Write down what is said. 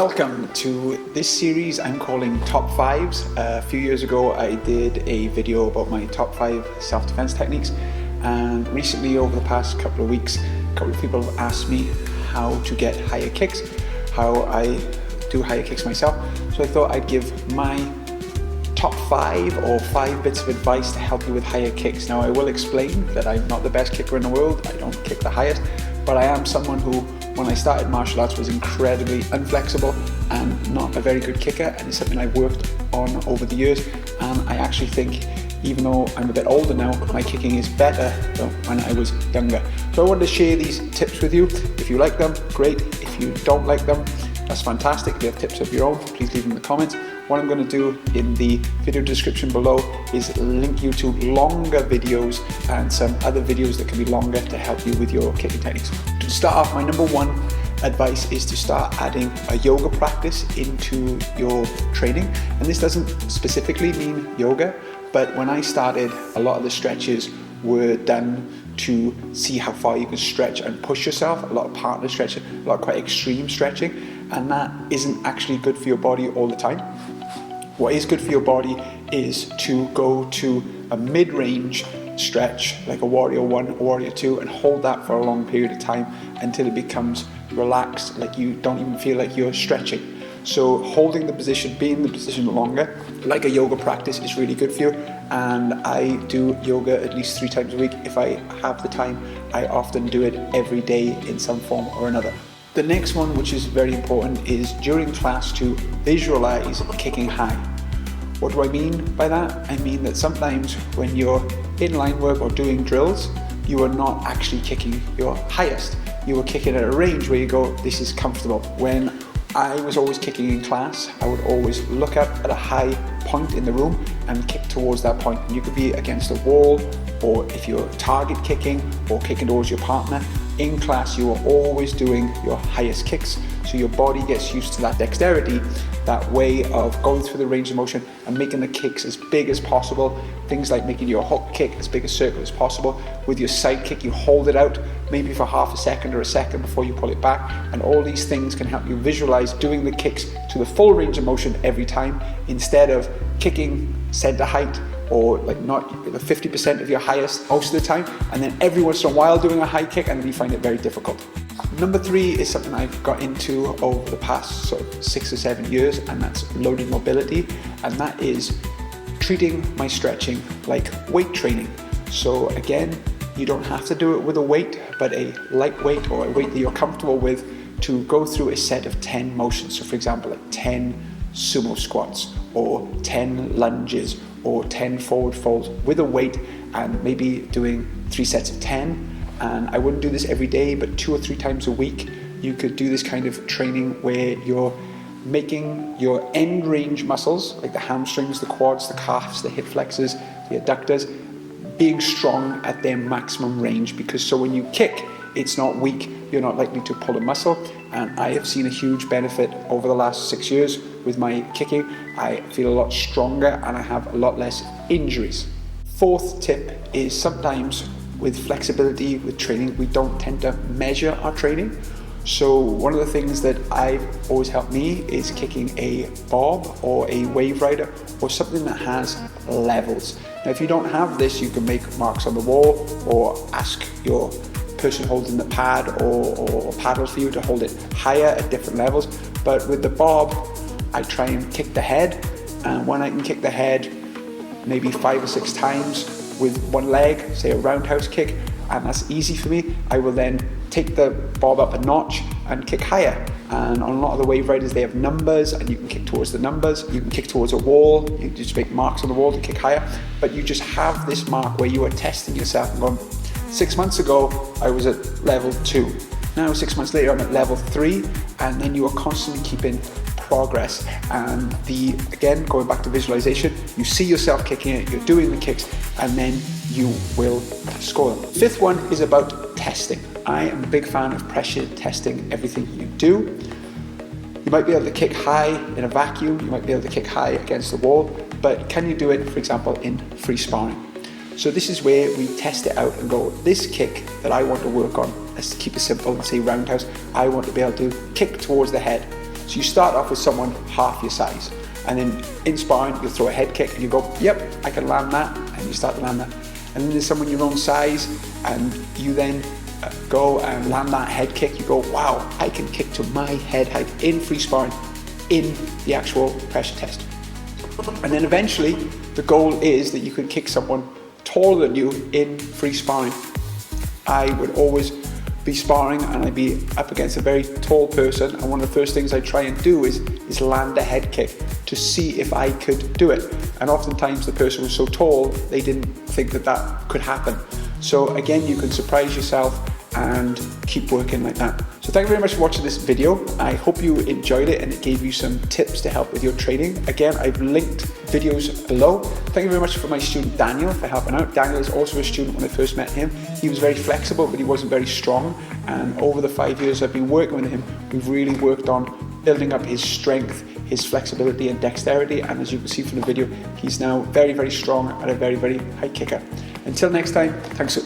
Welcome to this series I'm calling Top 5s. A few years ago I did a video about my top 5 self-defense techniques, and recently over the past couple of weeks a couple of people have asked me how to get higher kicks, how I do higher kicks myself. So I thought I'd give my top 5 or 5 bits of advice to help you with higher kicks. Now I will explain that I'm not the best kicker in the world, I don't kick the highest, but I am someone who, when I started martial arts, was incredibly unflexible and not a very good kicker, and it's something I've worked on over the years. And I actually think, even though I'm a bit older now, my kicking is better than when I was younger. So I wanted to share these tips with you. If you like them, great. If you don't like them, that's fantastic. If you have tips of your own, please leave them in the comments. What I'm going to do in the video description below is link you to longer videos and some other videos that can be longer to help you with your kicking techniques. To start off, my number 1 advice is to start adding a yoga practice into your training. And this doesn't specifically mean yoga, but when I started, a lot of the stretches were done to see how far you can stretch and push yourself. A lot of partner stretching, a lot of quite extreme stretching, and that isn't actually good for your body all the time. What is good for your body is to go to a mid-range stretch, like a warrior 1, a warrior 2, and hold that for a long period of time until it becomes relaxed, like you don't even feel like you're stretching. So holding the position, being in the position longer, like a yoga practice, is really good for you. And I do yoga at least 3 times a week. If I have the time, I often do it every day in some form or another. The next one, which is very important, is during class to visualize kicking high. What do I mean by that? I mean that sometimes when you're in line work or doing drills, you are not actually kicking your highest. You are kicking at a range where you go, this is comfortable. When I was always kicking in class, I would always look up at a high point in the room and kick towards that point. And you could be against a wall, or if you're target kicking or kicking towards your partner. In class, you are always doing your highest kicks, so your body gets used to that dexterity, that way of going through the range of motion and making the kicks as big as possible. Things like making your hook kick as big a circle as possible. With your side kick, you hold it out maybe for half a second or a second before you pull it back, and all these things can help you visualize doing the kicks to the full range of motion every time, instead of kicking center height or like not the 50% of your highest most of the time, and then every once in a while doing a high kick, and you find it very difficult. Number 3 is something I've got into over the past sort of 6 or 7 years, and that's loaded mobility, and that is treating my stretching like weight training. So again, you don't have to do it with a weight, but a light weight or a weight that you're comfortable with, to go through a set of 10 motions. So for example, like 10 sumo squats or 10 lunges or 10 forward folds with a weight, and maybe doing 3 sets of 10. And I wouldn't do this every day, but 2 or 3 times a week you could do this kind of training where you're making your end range muscles, like the hamstrings, the quads, the calves, the hip flexors, the adductors, being strong at their maximum range. Because so when you kick, it's not weak, you're not likely to pull a muscle. And I have seen a huge benefit over the last 6 years with my kicking. I feel a lot stronger and I have a lot less injuries. 4th tip is, sometimes with flexibility, with training, we don't tend to measure our training. So one of the things that I've always helped me is kicking a bob or a wave rider or something that has levels. Now if you don't have this, you can make marks on the wall or ask your person holding the pad or paddles for you to hold it higher at different levels. But with the bob, I try and kick the head, and when I can kick the head maybe 5 or 6 times with one leg, say a roundhouse kick, and that's easy for me, I will then take the bob up a notch and kick higher. And on a lot of the wave riders, they have numbers, and you can kick towards the numbers. You can kick towards a wall, you just make marks on the wall to kick higher, but you just have this mark where you are testing yourself and going, 6 months ago I was at level 2, now 6 months later I'm at level 3, and then you are constantly keeping progress. And again, going back to visualization, you see yourself kicking it, you're doing the kicks, and then you will score them. 5th one is about testing. I am a big fan of pressure testing everything you do. You might be able to kick high in a vacuum, you might be able to kick high against the wall, but can you do it, for example, in free sparring? So this is where we test it out and go, this kick that I want to work on, let's keep it simple and say roundhouse, I want to be able to kick towards the head. So you start off with someone half your size, and then in sparring, you'll throw a head kick and you go, yep, I can land that, and you start to land that. And then there's someone your own size, and you then go and land that head kick. You go, wow, I can kick to my head height in free sparring, in the actual pressure test. And then eventually, the goal is that you can kick someone taller than you in free sparring. I would always be sparring and I'd be up against a very tall person, and one of the first things I try and do is land a head kick to see if I could do it. And oftentimes the person was so tall, they didn't think that that could happen. So again, you can surprise yourself and keep working like that. So thank you very much for watching this video. I hope you enjoyed it and it gave you some tips to help with your training. Again, I've linked videos below. Thank you very much for my student Daniel for helping out. Daniel is also a student when I first met him. He was very flexible, but he wasn't very strong. And over the 5 years I've been working with him, we've really worked on building up his strength, his flexibility and dexterity. And as you can see from the video, he's now very, very strong and a very, very high kicker. Until next time, thanks.